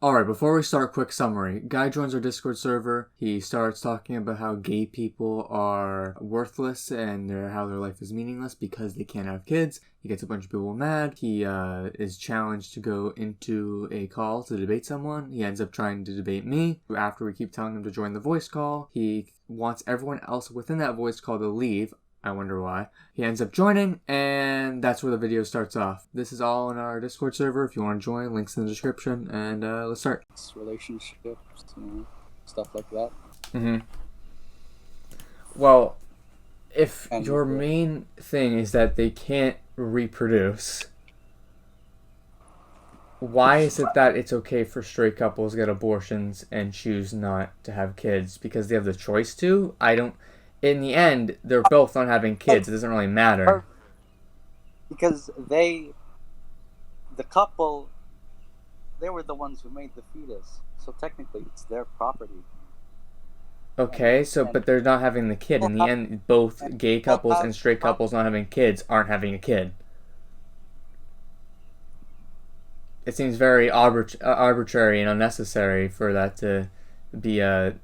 Alright, before we start, quick summary. Guy joins our Discord server. He starts talking about how gay people are worthless and how their life is meaningless because they can't have kids. He gets a bunch of people mad. He is challenged to go into a call to debate someone. He ends up trying to debate me. After we keep telling him to join the voice call, he wants everyone else within that voice call to leave. I wonder why. He ends up joining, and that's where the video starts off. This is all in our Discord server. If you want to join, links in the description, and let's start. Relationships, stuff like that. Well, if your main thing is that they can't reproduce, why is it that it's okay for straight couples to get abortions and choose not to have kids? Because they have the choice to? In the end, they're both not having kids. It doesn't really matter. Because the couple, they were the ones who made the fetus. So technically, it's their property. Okay, but they're not having the kid. In the end, both gay couples and straight couples not having kids aren't having a kid. It seems very arbitrary and unnecessary for that to be a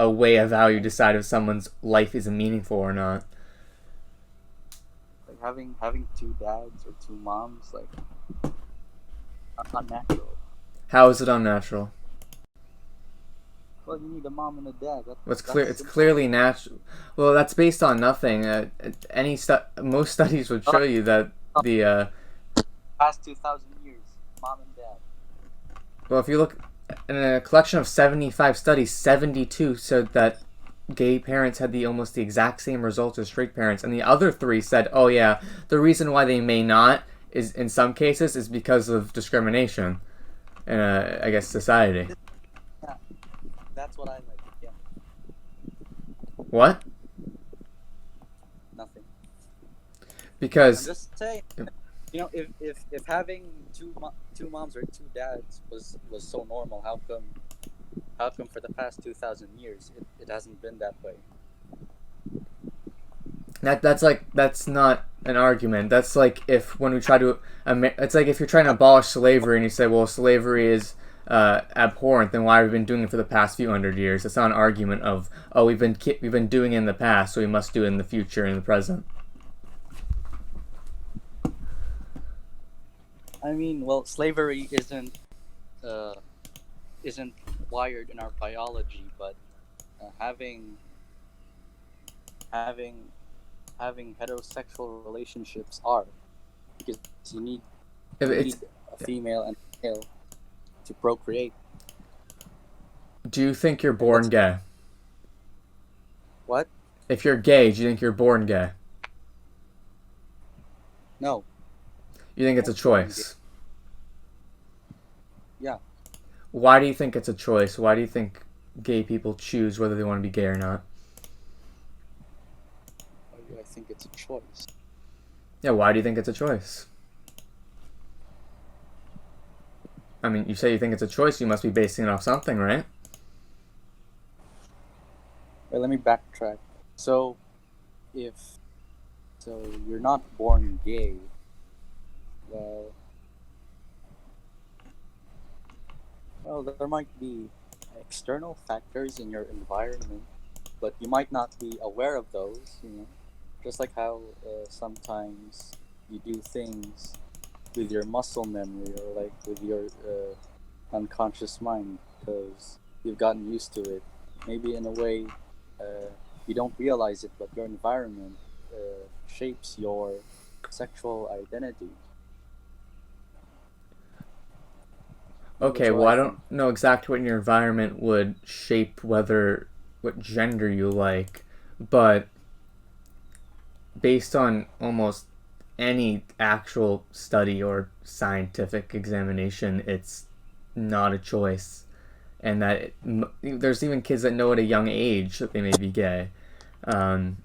way of how you decide if someone's life is meaningful or not. Like having two dads or two moms, like, unnatural. How is it unnatural? Well, you need a mom and a dad. It's clearly natural. Well, that's based on nothing. Most studies would show you that the past 2,000 years, mom and dad. Well, if you look in a collection of 75 studies, 72 said that gay parents had almost the exact same results as straight parents, and the other 3 said, "Oh yeah, the reason why they may not is in some cases is because of discrimination in I guess society." Yeah, that's what I like. Yeah. What? Nothing. Because I'm just saying. If having two moms or two dads was so normal, how come for the past 2,000 years it hasn't been that way? That's not an argument. That's like when we try to it's like if you're trying to abolish slavery and you say, well, slavery is abhorrent, then why have we been doing it for the past few hundred years? It's not an argument of, oh, we've been doing it in the past, so we must do it in the future, in the present. I mean, well, slavery isn't wired in our biology, but having heterosexual relationships are, because you need a female and a male to procreate. Do you think you're born gay? What? If you're gay, do you think you're born gay? No. You think it's a choice? Yeah. Why do you think it's a choice? Why do you think gay people choose whether they want to be gay or not? Why do I think it's a choice? Yeah, why do you think it's a choice? I mean, you say you think it's a choice, you must be basing it off something, right? Wait, let me backtrack. So you're not born gay, well, there might be external factors in your environment, but you might not be aware of those, just like how sometimes you do things with your muscle memory or like with your unconscious mind because you've gotten used to it. Maybe in a way you don't realize it, but your environment shapes your sexual identity. Okay, well, I don't know exactly what in your environment would shape what gender you like, but based on almost any actual study or scientific examination, it's not a choice. And that there's even kids that know at a young age that they may be gay. And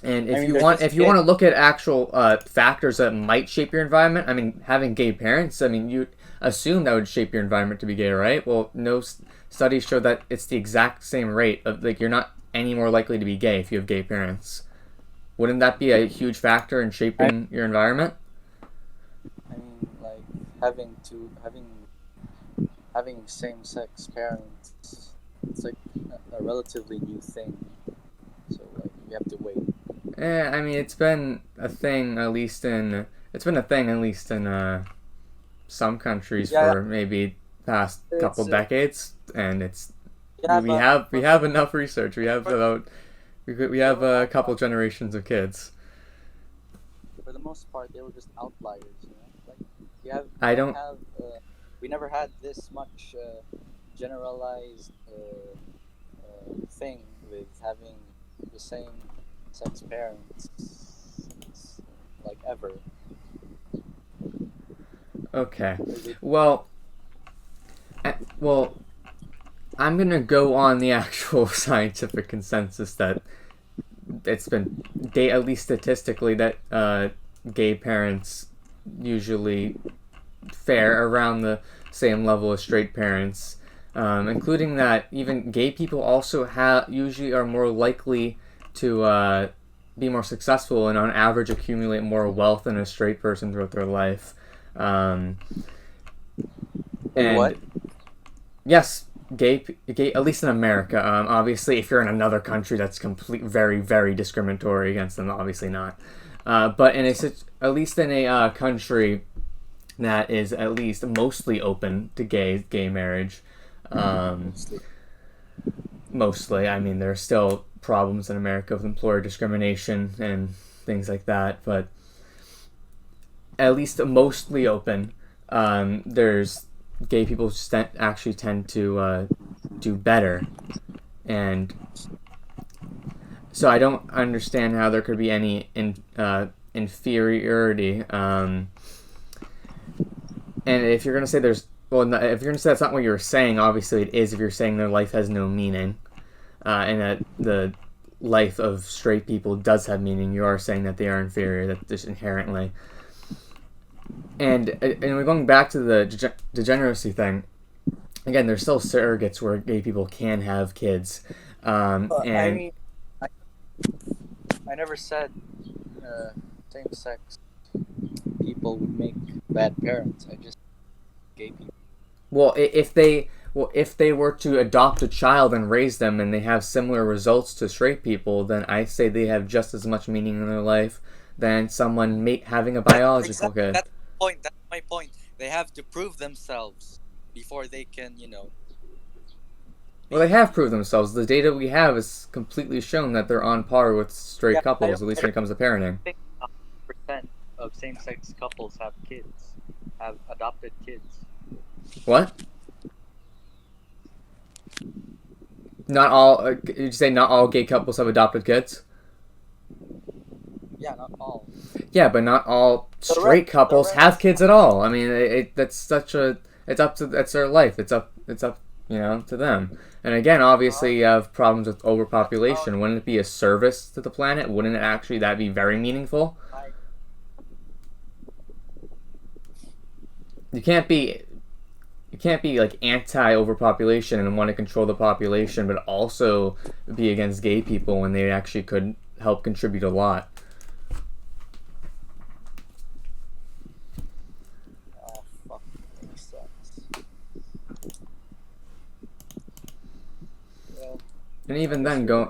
if you want to look at actual factors that might shape your environment, I mean, having gay parents, I mean, you assume that would shape your environment to be gay, right? Well, no studies show that it's the exact same rate of, like, you're not any more likely to be gay if you have gay parents. Wouldn't that be a huge factor in shaping your environment? I mean, like having having same-sex parents, it's like a relatively new thing. So like you have to wait. I mean, it's been a thing at least in some countries Yeah, for maybe past couple it's decades, and it's yeah, we have enough research. We have about we have a couple generations of kids. for the most part, they were just outliers. You know, like we I don't don't. have we never had this much generalized thing with having the same sex parents like ever. Okay. It, Well, well, I'm gonna go on the actual scientific consensus that it's been at least statistically that gay parents usually fare around the same level as straight parents, including that even gay people also usually are more likely to be more successful and on average accumulate more wealth than a straight person throughout their life. Um, Say what? and yes, gay, at least in America. Obviously, if you're in another country, that's very, very discriminatory against them. Obviously not. But at least in a country that is at least mostly open to gay marriage, um, mostly. I mean, there are still problems in America with employer discrimination and things like that, but at least mostly open. There's gay people actually tend to do better, and so I don't understand how there could be any inferiority. And if you're gonna say there's if you're gonna say that's not what you're saying, obviously it is. If you're saying their life has no meaning, and that the life of straight people does have meaning, you are saying that they are inferior. That just inherently. And we're going back to the degeneracy thing. Again, there's still surrogates where gay people can have kids, I and mean, I, I never said same-sex people would make bad parents. I just gay people. well, if they were to adopt a child and raise them, and they have similar results to straight people, then I say they have just as much meaning in their life than someone having a biological Exactly. kid. That's the point. That's my point. They have to prove themselves before they can, Well, they be. have proved themselves. The data we have has completely shown that they're on par with straight Yeah, couples, at least when it comes to parenting. think 100% of same-sex couples have kids, have adopted kids. What? Not all. Did you say not all gay couples have adopted kids? Yeah, not all. Yeah, but not all The rest, straight couples have kids at all. I mean, that's such a. It's up to that's their life. It's up to them. And again, obviously, you have problems with overpopulation. Wouldn't it be a service to the planet? Wouldn't it actually that be very meaningful? You can't be like anti overpopulation and want to control the population, but also be against gay people when they actually could help contribute a lot. Oh, fuck. That sucks. Well, And I even guess then, you're right.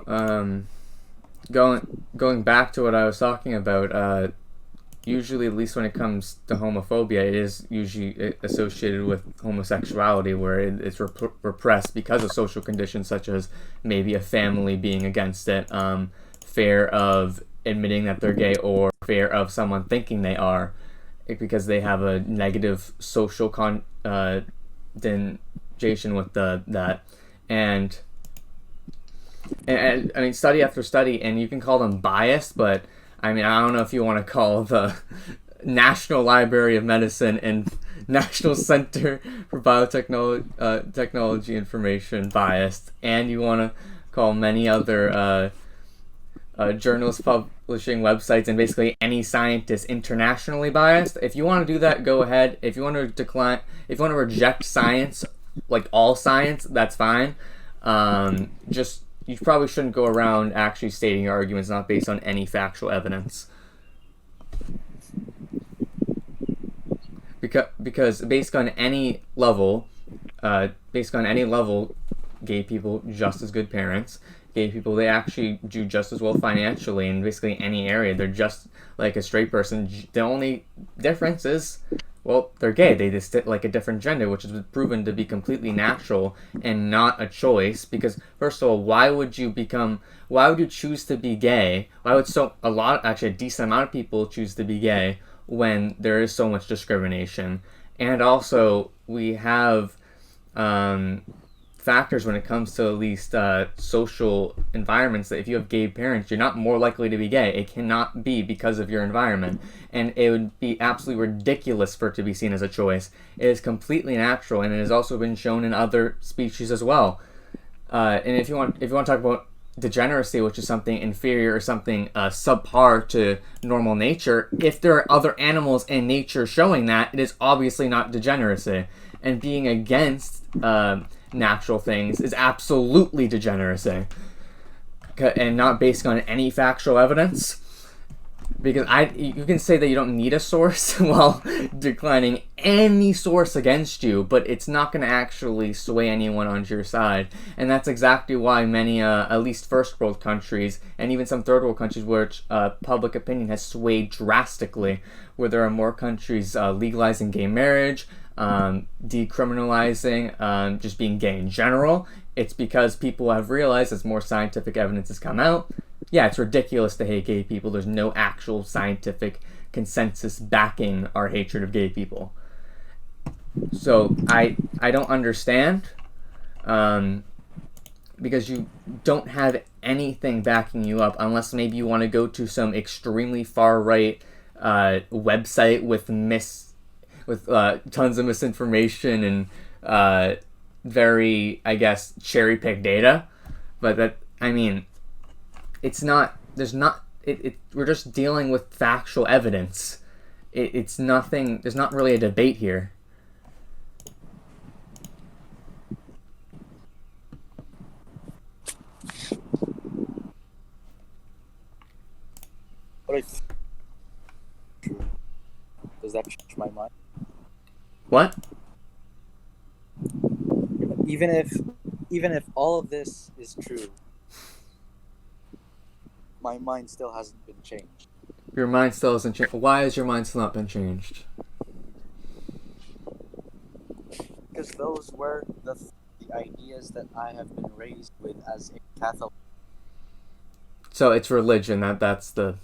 going back to what I was talking about, usually, at least when it comes to homophobia, it is usually associated with homosexuality, where it's repressed because of social conditions such as maybe a family being against it, fear of admitting that they're gay, or fear of someone thinking they are, because they have a negative social denigration with that, and I mean, study after study, and you can call them biased, but I mean, I don't know if you want to call the National Library of Medicine and National Center for Biotechnology Technology Information biased, and you want to call many other journals publishing websites and basically any scientist internationally biased. If you want to do that, go ahead. If you want to if you want to reject science, like all science, that's fine. Just you probably shouldn't go around actually stating your arguments not based on any factual evidence. Because based on any level, basically on any level, gay people just as good parents. Gay people, they actually do just as well financially in basically any area. They're just like a straight person. The only difference is, well, they're gay. They just like a different gender, which has been proven to be completely natural and not a choice. Because first of all, why would you choose to be gay? Why would actually a decent amount of people choose to be gay when there is so much discrimination? And also, we have factors when it comes to at least social environments that if you have gay parents, you're not more likely to be gay. It cannot be because of your environment, and it would be absolutely ridiculous for it to be seen as a choice. It is completely natural, and it has also been shown in other species as well. And if you want to talk about degeneracy, which is something inferior or something subpar to normal nature, if there are other animals in nature showing that, it is obviously not degeneracy. And being against natural things is absolutely degeneracy, and not based on any factual evidence. Because you can say that you don't need a source while declining any source against you, but it's not going to actually sway anyone onto your side. And that's exactly why many, at least first world countries, and even some third world countries, which public opinion has swayed drastically, where there are more countries legalizing gay marriage, decriminalizing just being gay in general. It's because people have realized, as more scientific evidence has come out, yeah, it's ridiculous to hate gay people. There's no actual scientific consensus backing our hatred of gay people. So I don't understand, because you don't have anything backing you up, unless maybe you want to go to some extremely far right website with tons of misinformation and very, I guess, cherry picked data. But that, I mean, it's not. We're just dealing with factual evidence. It's nothing. There's not really a debate here. What if does that change my mind? What? Even if all of this is true, my mind still hasn't been changed. Your mind still hasn't changed. Why has your mind still not been changed? Because those were the ideas that I have been raised with as a Catholic. So it's religion. That's the...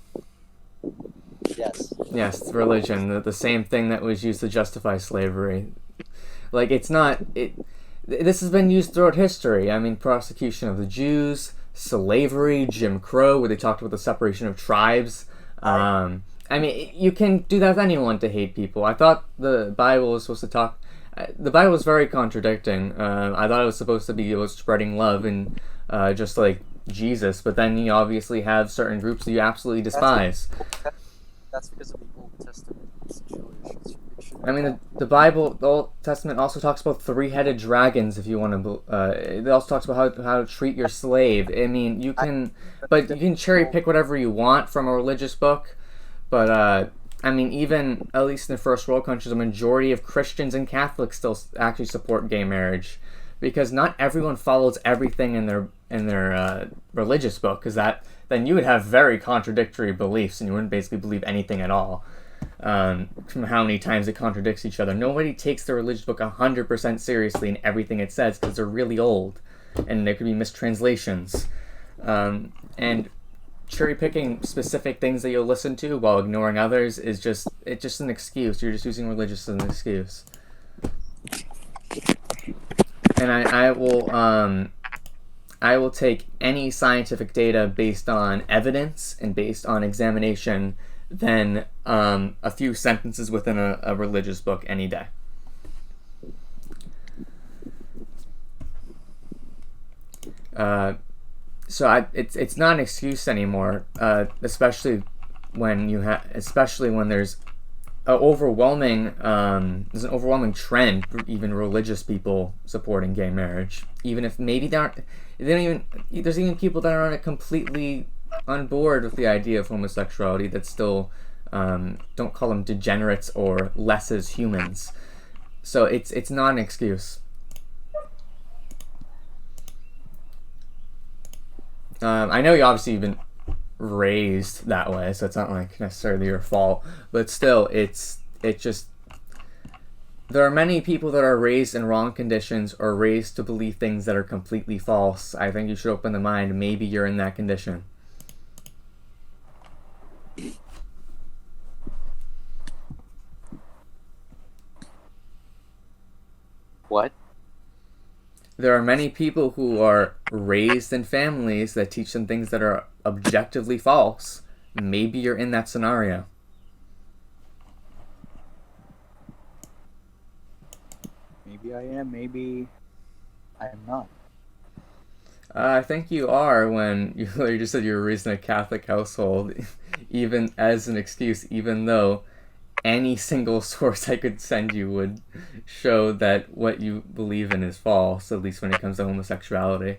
Yes. Yes, it's religion. The same thing that was used to justify slavery. Like, it's not... This has been used throughout history. I mean, prosecution of the Jews, slavery, Jim Crow, where they talked about the separation of tribes. I mean, you can do that with anyone to hate people. I thought the Bible was supposed to talk... The Bible was very contradicting. I thought it was supposed to be about spreading love and just like Jesus, but then you obviously have certain groups that you absolutely despise. That's because of the Old Testament. It's Jewish. I mean, the Bible, the Old Testament also talks about three-headed dragons. If you want to, it also talks about how to treat your slave. I mean, you can cherry pick whatever you want from a religious book, but I mean, even at least in the first world countries, a majority of Christians and Catholics still actually support gay marriage, because not everyone follows everything in their religious book, because then you would have very contradictory beliefs and you wouldn't basically believe anything at all. From how many times it contradicts each other. Nobody takes the religious book 100% seriously in everything it says, because they're really old and there could be mistranslations. And cherry picking specific things that you'll listen to while ignoring others is just an excuse. You're just using religious as an excuse. And I will take any scientific data based on evidence and based on examination than a few sentences within a religious book any day. So it's not an excuse anymore, especially when there's an overwhelming trend for even religious people supporting gay marriage, even if maybe there's even people that aren't completely on board with the idea of homosexuality that still don't call them degenerates or less as humans. So it's not an excuse. I know you obviously you've been raised that way, so it's not like necessarily your fault, but still, it just there are many people that are raised in wrong conditions or raised to believe things that are completely false. I think you should open the mind. Maybe you're in that condition. What? There are many people who are raised in families that teach them things that are objectively false. Maybe you're in that scenario. Maybe I am, maybe I am not. I think you are when you just said you were raised in a Catholic household, even as an excuse, even though any single source I could send you would show that what you believe in is false, at least when it comes to homosexuality.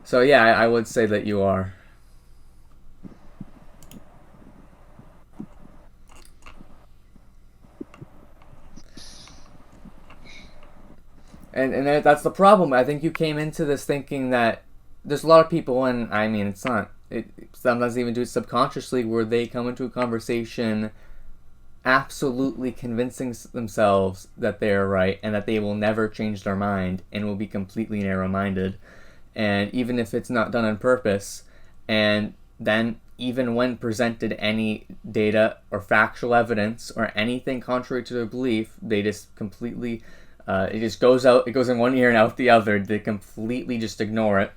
So yeah, I would say that you are. And that's the problem. I think you came into this thinking that there's a lot of people, and I mean, it's not. It sometimes even do it subconsciously, where they come into a conversation absolutely convincing themselves that they are right and that they will never change their mind and will be completely narrow-minded. And even if it's not done on purpose, and then even when presented any data or factual evidence or anything contrary to their belief, they just completely it just goes out. It goes in one ear and out the other. They completely just ignore it,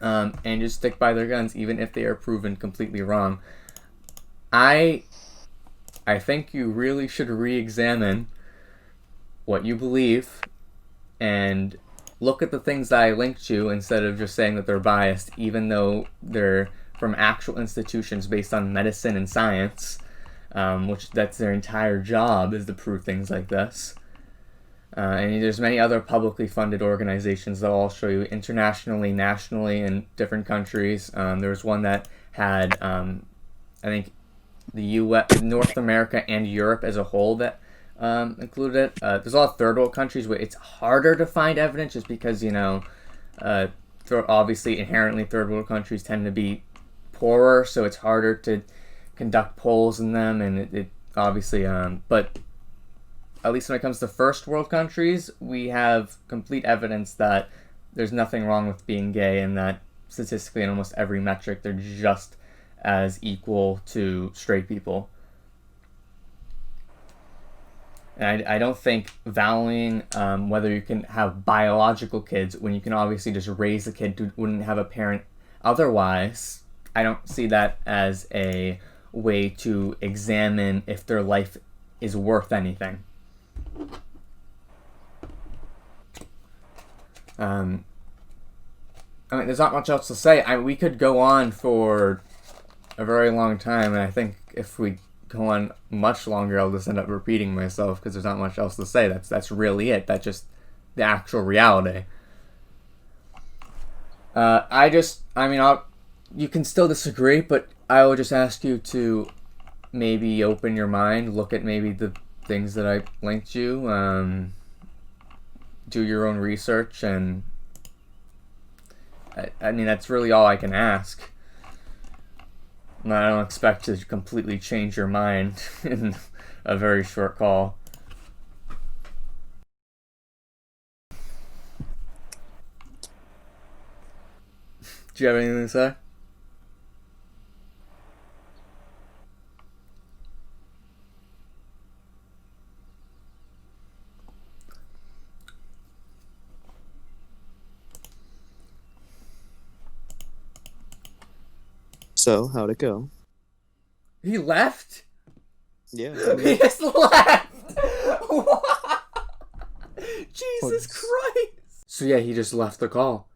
and just stick by their guns, even if they are proven completely wrong. I think you really should re-examine what you believe and look at the things that I linked to instead of just saying that they're biased, even though they're from actual institutions based on medicine and science, which that's their entire job, is to prove things like this. And there's many other publicly funded organizations that all show you internationally, nationally, in different countries. There's one that had, I think, the U.S., North America, and Europe as a whole that included it. There's a lot of third world countries where it's harder to find evidence just because, obviously inherently third world countries tend to be poorer, so it's harder to conduct polls in them, and it obviously, but at least when it comes to first world countries, we have complete evidence that there's nothing wrong with being gay, and that statistically in almost every metric they're just as equal to straight people. And I don't think valuing whether you can have biological kids when you can obviously just raise a kid who wouldn't have a parent otherwise, I don't see that as a way to examine if their life is worth anything. I mean, there's not much else to say. We could go on for a very long time, and I think if we go on much longer, I'll just end up repeating myself because there's not much else to say. That's really it. That's just the actual reality. You can still disagree, but I would just ask you to maybe open your mind, look at maybe the things that I linked you, do your own research, and I mean, that's really all I can ask. I don't expect to completely change your mind in a very short call. Do you have anything to say? So, how'd it go? He left? Yeah. He just left! Jesus Christ! So yeah, he just left the call.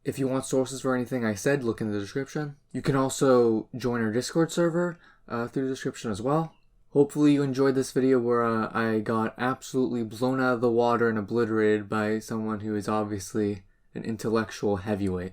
If you want sources for anything I said, look in the description. You can also join our Discord server through the description as well. Hopefully you enjoyed this video where I got absolutely blown out of the water and obliterated by someone who is obviously an intellectual heavyweight.